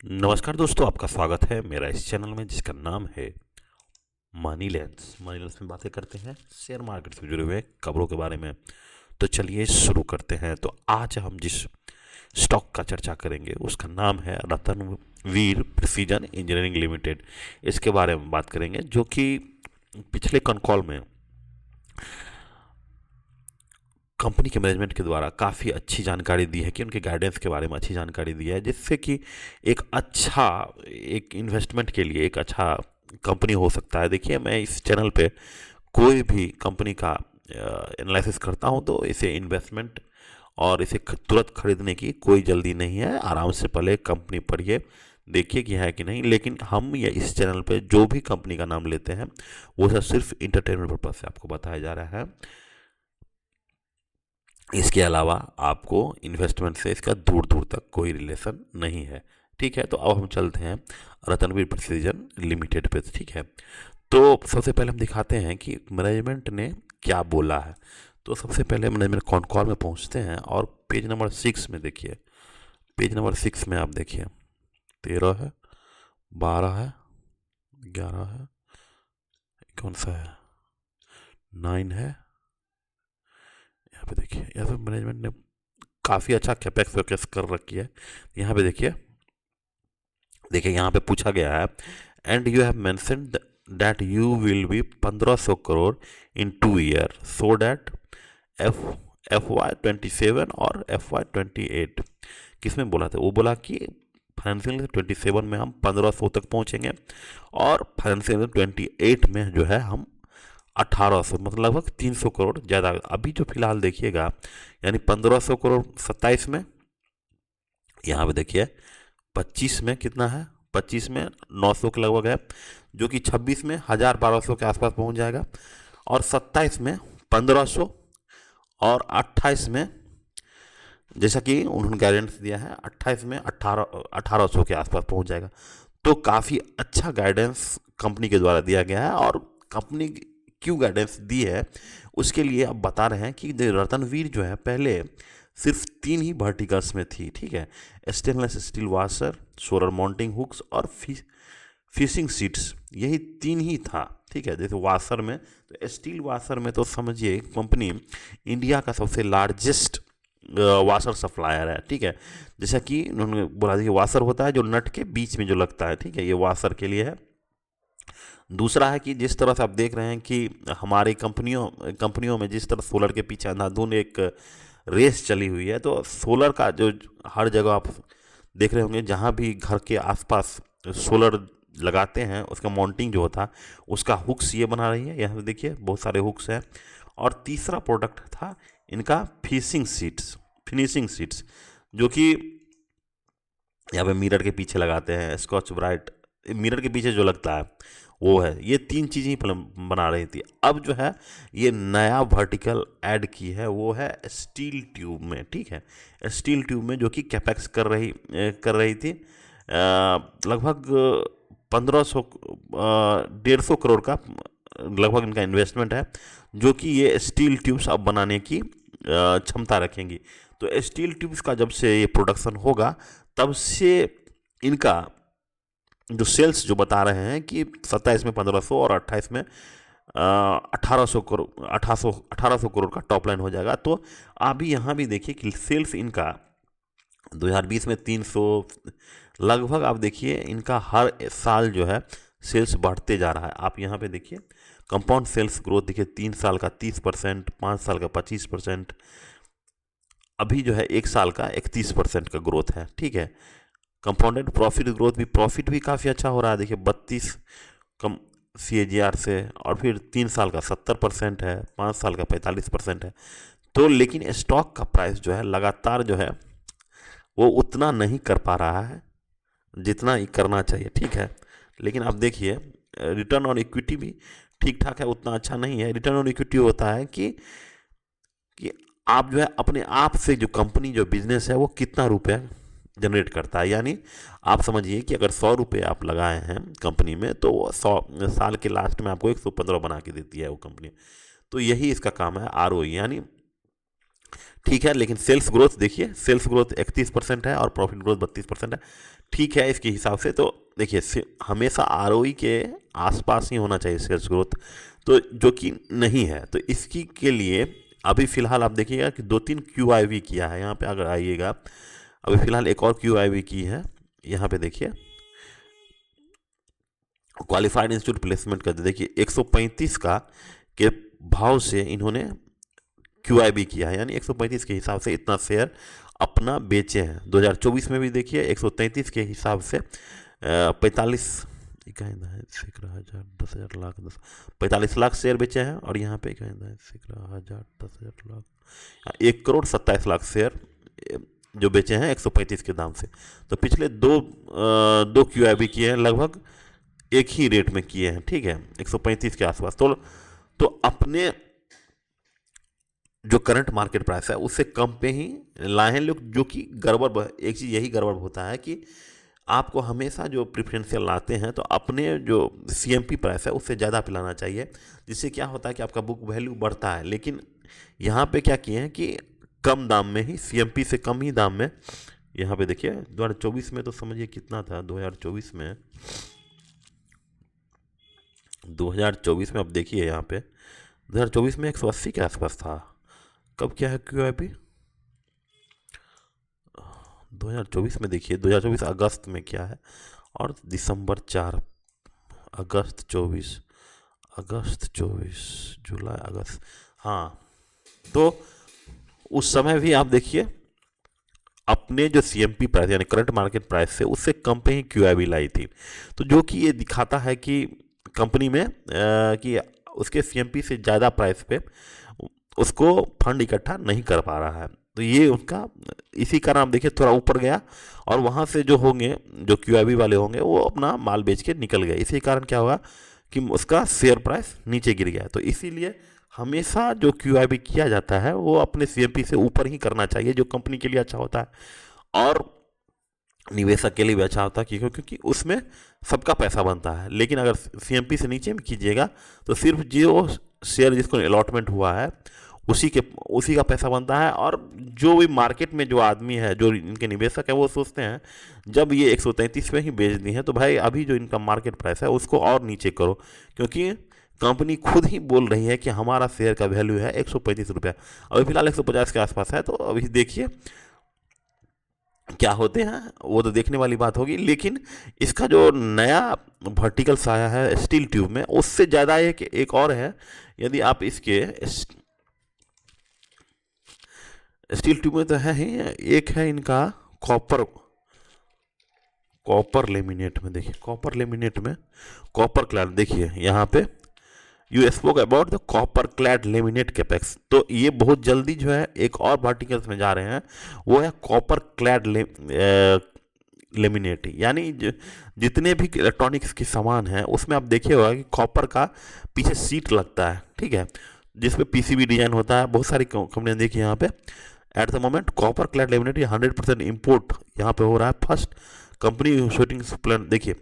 नमस्कार दोस्तों, आपका स्वागत है मेरा इस चैनल में जिसका नाम है मनी लेंस। मनी लेंस में बातें करते हैं शेयर मार्केट से जुड़े हुए खबरों के बारे में। तो चलिए शुरू करते हैं। तो आज हम जिस स्टॉक का चर्चा करेंगे उसका नाम है रतनवीर प्रिसीजन इंजीनियरिंग लिमिटेड। इसके बारे में बात करेंगे, जो कि पिछले कॉल में कंपनी के मैनेजमेंट के द्वारा काफ़ी अच्छी जानकारी दी है, कि उनके गाइडेंस के बारे में अच्छी जानकारी दी है, जिससे कि एक इन्वेस्टमेंट के लिए एक अच्छा कंपनी हो सकता है। देखिए, मैं इस चैनल पे कोई भी कंपनी का एनालिसिस करता हूं तो इसे इन्वेस्टमेंट और इसे तुरंत खरीदने की कोई जल्दी नहीं है। आराम से पहले कंपनी पढ़िए, देखिए कि है कि नहीं। लेकिन हम ये इस चैनल पे जो भी कंपनी का नाम लेते हैं वो सब सिर्फ इंटरटेनमेंट पर्पज से आपको बताया जा रहा है। इसके अलावा आपको इन्वेस्टमेंट से इसका दूर दूर तक कोई रिलेशन नहीं है। ठीक है, तो अब हम चलते हैं रतनवीर प्रिसीजन लिमिटेड पे। ठीक है, तो सबसे पहले हम दिखाते हैं कि मैनेजमेंट ने क्या बोला है। तो सबसे पहले मैनेजमेंट कॉल में पहुंचते हैं और पेज नंबर 6 में देखिए। पेज नंबर 6 में आप देखिए, 13 है, 12 है, 11 है, कौन सा है, 9 है। यहाँ पे देखिए, यहाँ पे मैनेजमेंट ने काफ़ी अच्छा कैपेक्स वैपेक्स कर रखी है। यहाँ पे देखिए, यहाँ पे पूछा गया है, and you have mentioned that you will be 1500 crore in 2 year, so that F Y 27 और FY 28। किसमें बोला था? वो बोला कि फाइनेंशियल 27 में हम 1500 तक पहुंचेंगे और फाइनेंशियल 28 में जो है हम 1800, मतलब लगभग 300 करोड़ ज़्यादा। अभी जो फिलहाल देखिएगा, यानी 1500 करोड़ 27 में, यहाँ पे देखिए 25 में कितना है, 25 में 900 के लगभग है, जो कि 26 में 1000-1200 के आसपास पहुंच जाएगा, और 27 में 1500, और 28 में, जैसा कि उन्होंने गाइडेंस दिया है, 28 में 1800 के आसपास पहुंच जाएगा। तो काफ़ी अच्छा गाइडेंस कंपनी के द्वारा दिया गया है। और कंपनी क्यों गाइडेंस दी है उसके लिए अब बता रहे हैं कि रतनवीर जो है पहले सिर्फ 3 ही वर्टिकल्स में थी। ठीक है, stainless steel washer, solar mounting hooks और फिशिंग सीट्स, यही 3 ही था। ठीक है, जैसे वाशर में, तो स्टील वाशर में तो समझिए कंपनी इंडिया का सबसे लार्जेस्ट वाशर सप्लायर है। ठीक है, जैसा कि उन्होंने बोला, देखिए वाशर होता है जो नट के बीच में जो लगता है। ठीक है, ये वाशर के लिए है। दूसरा है कि जिस तरह से आप देख रहे हैं कि हमारी कंपनियों में जिस तरह सोलर के पीछे अंधाधुंध एक रेस चली हुई है, तो सोलर का जो हर जगह आप देख रहे होंगे, जहाँ भी घर के आसपास सोलर लगाते हैं, उसका माउंटिंग जो होता है उसका हुक्स ये बना रही है। यहाँ पे देखिए बहुत सारे हुक्स हैं। और तीसरा प्रोडक्ट था इनका फिनिशिंग सीट्स, जो कि यहाँ पे मिरर के पीछे लगाते हैं, स्कॉच ब्राइट मिरर के पीछे जो लगता है वो है। ये 3 चीज़ें ही बना रही थी। अब जो है ये नया वर्टिकल ऐड की है, वो है स्टील ट्यूब में। ठीक है, स्टील ट्यूब में, जो कि कैपेक्स कर रही थी लगभग 1500 150 करोड़ का लगभग इनका इन्वेस्टमेंट है, जो कि ये स्टील ट्यूब्स अब बनाने की क्षमता रखेंगी। तो स्टील ट्यूब्स का जब से ये प्रोडक्शन होगा, तब से इनका जो सेल्स जो बता रहे हैं कि 27 में 1500 और 28 में 1800 करोड़ का टॉप लाइन हो जाएगा। तो अभी यहाँ भी देखिए कि सेल्स इनका 2020 में 300 लगभग, आप देखिए इनका हर साल जो है सेल्स बढ़ते जा रहा है। आप यहाँ पे देखिए कंपाउंड सेल्स ग्रोथ देखिए, 3 साल का 30%, 5 साल का 25%, अभी जो है 1 साल का 31% का ग्रोथ है। ठीक है, कंपाउंडेड प्रॉफिट भी काफ़ी अच्छा हो रहा है। देखिए 32 कम CAGR से, और फिर 3 साल का 70% है, 5 साल का 45% है। तो लेकिन स्टॉक का प्राइस जो है लगातार जो है वो उतना नहीं कर पा रहा है जितना ये करना चाहिए। ठीक है, लेकिन आप देखिए रिटर्न ऑन इक्विटी भी ठीक ठाक है, उतना अच्छा नहीं है। रिटर्न ऑन इक्विटी होता है कि आप जो है अपने आप से, जो कंपनी जो बिजनेस है वो कितना रुपया जनरेट करता है। यानी आप समझिए कि अगर 100 रुपये आप लगाए हैं कंपनी में, तो 100 साल के लास्ट में आपको 115 बना के देती है वो कंपनी। तो यही इसका काम है, ROE। यानी ठीक है, लेकिन सेल्स ग्रोथ देखिए, सेल्स ग्रोथ 31% है और प्रॉफिट ग्रोथ 32% है। ठीक है, इसके हिसाब से तो देखिए हमेशा आरओई के आसपास ही होना चाहिए सेल्स ग्रोथ, तो जो कि नहीं है। तो इसकी के लिए अभी फ़िलहाल आप देखिएगा कि 2-3 QIV किया है। यहाँ पे अगर आइएगा, अभी फ़िलहाल एक और QIV की है, यहाँ पे देखिए क्वालिफाइड इंस्टीट्यूट प्लेसमेंट का देखिए 135 का के भाव से इन्होंने QIB किया है, यानी 135 के हिसाब से इतना शेयर अपना बेचे हैं। 2024 में भी देखिए 133 के हिसाब से 45 10,000 लाख 45 लाख शेयर बेचे हैं, और यहाँ पे 10,000 लाख 1,27,00,000 शेयर जो बेचे हैं 135 के दाम से। तो पिछले दो QIB किए हैं, लगभग एक ही रेट में किए हैं, ठीक है, 135 के आसपास। तो अपने जो करंट मार्केट प्राइस है उससे कम पे ही लाए हैं लोग, जो कि गड़बड़। एक चीज़ यही गड़बड़ होता है कि आपको हमेशा जो प्रेफरेंशियल लाते हैं तो अपने जो CMP प्राइस है उससे ज़्यादा पिलाना चाहिए, जिससे क्या होता है कि आपका बुक वैल्यू बढ़ता है। लेकिन यहाँ पे क्या किए हैं कि कम दाम में ही, CMP से कम ही दाम में, यहाँ पे देखिए 2024 में तो समझिए कितना था, 2024 में आप देखिए यहाँ पे 2024 में 180 के आसपास था। कब क्या है QIB 2024 में देखिए, 2024 अगस्त में क्या है, और दिसंबर 4, अगस्त 24, जुलाई अगस्त, हाँ। तो उस समय भी आप देखिए अपने जो CMP प्राइस यानी करंट मार्केट प्राइस से उससे कम पे ही QIB लाई थी। तो जो कि ये दिखाता है कि कंपनी में कि उसके CMP से ज़्यादा प्राइस पे उसको फंड इकट्ठा नहीं कर पा रहा है। तो ये उसका इसी कारण आप देखिए थोड़ा ऊपर गया, और वहाँ से जो होंगे, जो QIB वाले होंगे, वो अपना माल बेच के निकल गए। इसी कारण क्या होगा कि उसका शेयर प्राइस नीचे गिर गया। तो इसीलिए हमेशा जो QIB किया जाता है वो अपने CMP से ऊपर ही करना चाहिए, जो कंपनी के लिए अच्छा होता है और निवेशक के लिए भी अच्छा होता है, क्योंकि उसमें सबका पैसा बनता है। लेकिन अगर CMP से नीचे में कीजिएगा तो सिर्फ जो शेयर जिसको अलॉटमेंट हुआ है उसी का पैसा बनता है। और जो भी मार्केट में जो आदमी है, जो इनके निवेशक है, वो सोचते हैं जब ये 133 में ही बेच दी है तो भाई अभी जो इनका मार्केट प्राइस है उसको और नीचे करो, क्योंकि कंपनी खुद ही बोल रही है कि हमारा शेयर का वैल्यू है 135 रुपया। अभी फिलहाल 150 के आसपास है। तो अभी देखिए क्या होते हैं, वो तो देखने वाली बात होगी। लेकिन इसका जो नया वर्टिकल्स आया है स्टील ट्यूब में, उससे ज़्यादा एक और है। यदि आप इसके स्टील ट्यूब में तो है ही, एक है इनका कॉपर लेमिनेट में। देखिए कॉपर लेमिनेट में कॉपर क्लैड, देखिए यहाँ पे you spoke about the copper clad laminate capex. तो ये बहुत जल्दी जो है एक और वर्टिकल्स में जा रहे हैं, वो है कॉपर क्लैड लेमिनेट। यानी जितने भी इलेक्ट्रॉनिक्स के सामान हैं उसमें आप देखिए होगा कि कॉपर का पीछे सीट लगता है, ठीक है, जिसपे PCB डिजाइन होता है। बहुत सारी कंपनियां देखिए यहाँ पे at the moment copper clad laminate 100% import यहाँ पे हो रहा है। फर्स्ट कंपनी शूटिंग प्लान, देखिए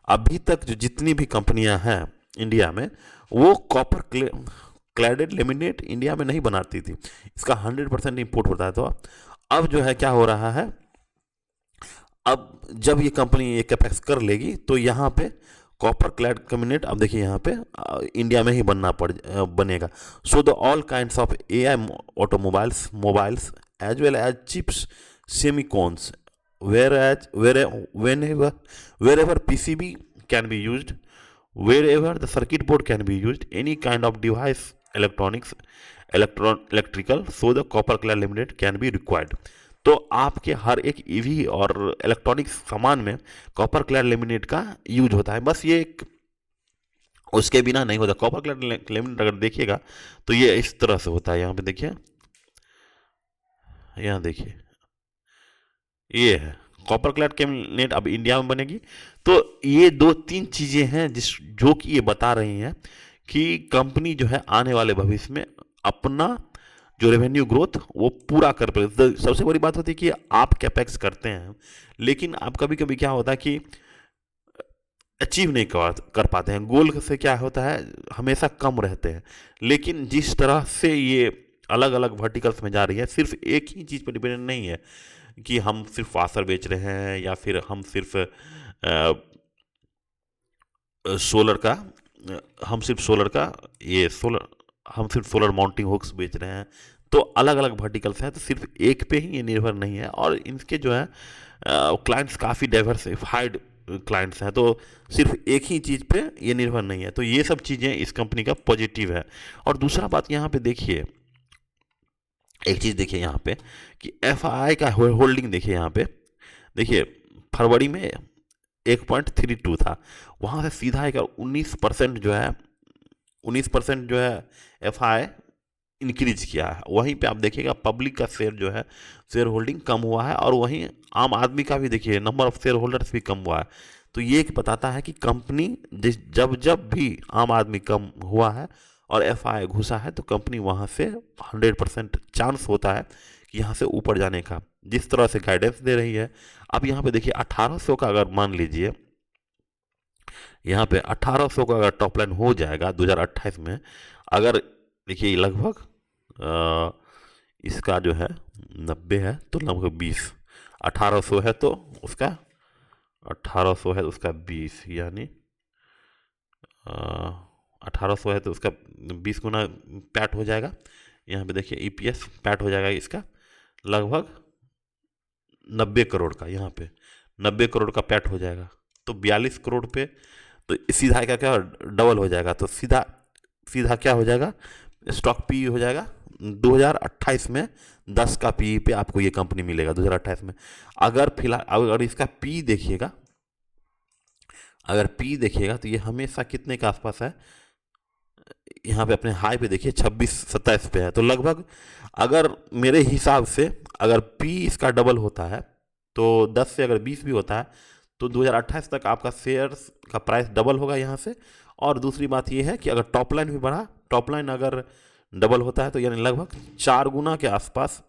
अभी तक जो जितनी भी कंपनियां हैं इंडिया में, वो कॉपर क्लैडेड लेमिनेट इंडिया में नहीं बनाती थी। इसका 100% इम्पोर्ट होता है। तो अब जो है क्या हो रहा है, अब जब ये कंपनी ये कैपेक्स कर लेगी तो यहाँ पे कॉपर क्लैड लेमिनेट, अब देखिए यहाँ पे इंडिया में ही बनेगा। So the all kinds of AI mobiles as well as chips semicons wherever PCB can be used, wherever the circuit board can be used, any kind of device electrical, so the copper clad laminate can be required। तो आपके हर एक EV और electronics सामान में copper clad laminate का use होता है। बस ये उसके बिना नहीं होता। कॉपर क्लैड लेमिनेट अगर देखिएगा तो ये इस तरह से होता है। यहाँ पे देखिए, यहाँ देखिए ये है कॉपर क्लैड लेमिनेट, अब इंडिया में बनेगी। तो ये 2-3 चीजें हैं जो कि ये बता रही हैं कि कंपनी जो है आने वाले भविष्य में अपना जो रेवेन्यू ग्रोथ वो पूरा कर पाए। सबसे बड़ी बात होती है कि आप कैपेक्स करते हैं, लेकिन आप कभी कभी क्या होता है कि अचीव नहीं कर पाते हैं। गोल से क्या होता है, हमेशा कम रहते हैं। लेकिन जिस तरह से ये अलग अलग वर्टिकल्स में जा रही है, सिर्फ एक ही चीज़ पर डिपेंडेंट नहीं है कि हम सिर्फ वाशर बेच रहे हैं या फिर हम सिर्फ सोलर का हम सिर्फ सोलर का ये सोलर हम सिर्फ सोलर माउंटिंग हुक्स बेच रहे हैं। तो अलग अलग वर्टिकल्स हैं, तो सिर्फ एक पे ही ये निर्भर नहीं है, और इनके जो है क्लाइंट्स काफ़ी डाइवर्सिफाइड क्लाइंट्स हैं, तो सिर्फ एक ही चीज़ पे ये निर्भर नहीं है। तो ये सब चीज़ें इस कंपनी का पॉजिटिव है। और दूसरा बात यहाँ पे देखिए, एक चीज़ देखिए यहाँ पे कि एफआई का होल्डिंग देखिए यहाँ पे, देखिए फरवरी में 1.32 था, वहाँ से सीधा एक 19% जो है 19% जो है एफआई इंक्रीज किया है। वहीं पे आप देखिएगा पब्लिक का शेयर जो है शेयर होल्डिंग कम हुआ है, और वहीं आम आदमी का भी देखिए नंबर ऑफ शेयर होल्डर्स भी कम हुआ है। तो ये एक बताता है कि कंपनी जब जब भी आम आदमी कम हुआ है और एफआई घुसा है, तो कंपनी वहाँ से 100% चांस होता है कि यहाँ से ऊपर जाने का, जिस तरह से गाइडेंस दे रही है। अब यहाँ पे देखिए 1800 का अगर मान लीजिए, यहाँ पे 1800 का अगर टॉप लाइन हो जाएगा 2028 में, अगर देखिए लगभग इसका जो है 90 है तो लगभग 20, 1800 है तो उसका 1800 है तो उसका 20, यानी 1800 है तो उसका 20 गुना पैट हो जाएगा। यहाँ पे देखिए ईपीएस पैट हो जाएगा इसका लगभग 90 करोड़ का, यहाँ पे 90 करोड़ का पैट हो जाएगा, तो 42 करोड़ पे तो सीधा क्या डबल हो जाएगा। तो सीधा सीधा क्या हो जाएगा, स्टॉक पी हो जाएगा 2028 में 10 का पी पे आपको ये कंपनी मिलेगा 2028 में। अगर फिलहाल अगर इसका पी देखिएगा, अगर पी देखिएगा तो ये हमेशा कितने के आसपास है, यहाँ पे अपने हाई पे देखिए 26-27 पे है। तो लगभग अगर मेरे हिसाब से अगर पी इसका डबल होता है तो 10 से अगर 20 भी होता है तो 2028 तक आपका शेयर्स का प्राइस डबल होगा यहाँ से। और दूसरी बात ये है कि अगर टॉप लाइन भी बढ़ा, टॉप लाइन अगर डबल होता है तो यानी लगभग 4 गुना के आसपास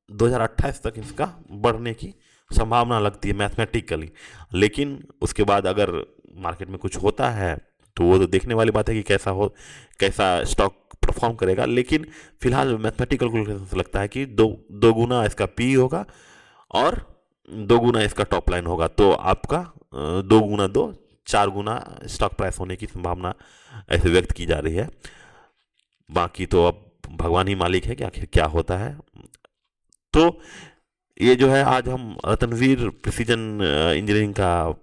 2028 तक इसका बढ़ने की संभावना लगती है मैथमेटिकली। लेकिन उसके बाद अगर मार्केट में कुछ होता है तो वो तो देखने वाली बात है कि कैसा स्टॉक परफॉर्म करेगा। लेकिन फिलहाल मैथमेटिकल कैलकुलेशन से लगता है कि दो गुना इसका पी होगा और 2 गुना इसका टॉप लाइन होगा, तो आपका 2 गुना 2 4 गुना स्टॉक प्राइस होने की संभावना ऐसे व्यक्त की जा रही है। बाकी तो अब भगवान ही मालिक है कि आखिर क्या होता है। तो ये जो है आज हम रतनवीर प्रिसीजन इंजीनियरिंग का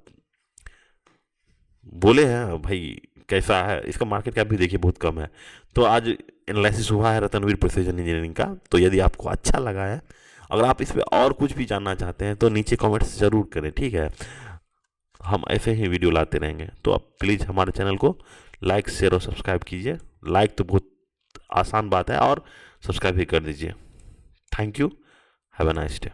बोले हैं भाई, कैसा है इसका मार्केट कैप भी देखिए बहुत कम है। तो आज एनालिसिस हुआ है रतनवीर प्रिसीजन इंजीनियरिंग का। तो यदि आपको अच्छा लगा है, अगर आप इस पर और कुछ भी जानना चाहते हैं तो नीचे कमेंट्स ज़रूर करें, ठीक है। हम ऐसे ही वीडियो लाते रहेंगे, तो आप प्लीज़ हमारे चैनल को लाइक शेयर और सब्सक्राइब कीजिए। लाइक तो बहुत आसान बात है, और सब्सक्राइब भी कर दीजिए। Thank you, have a nice day.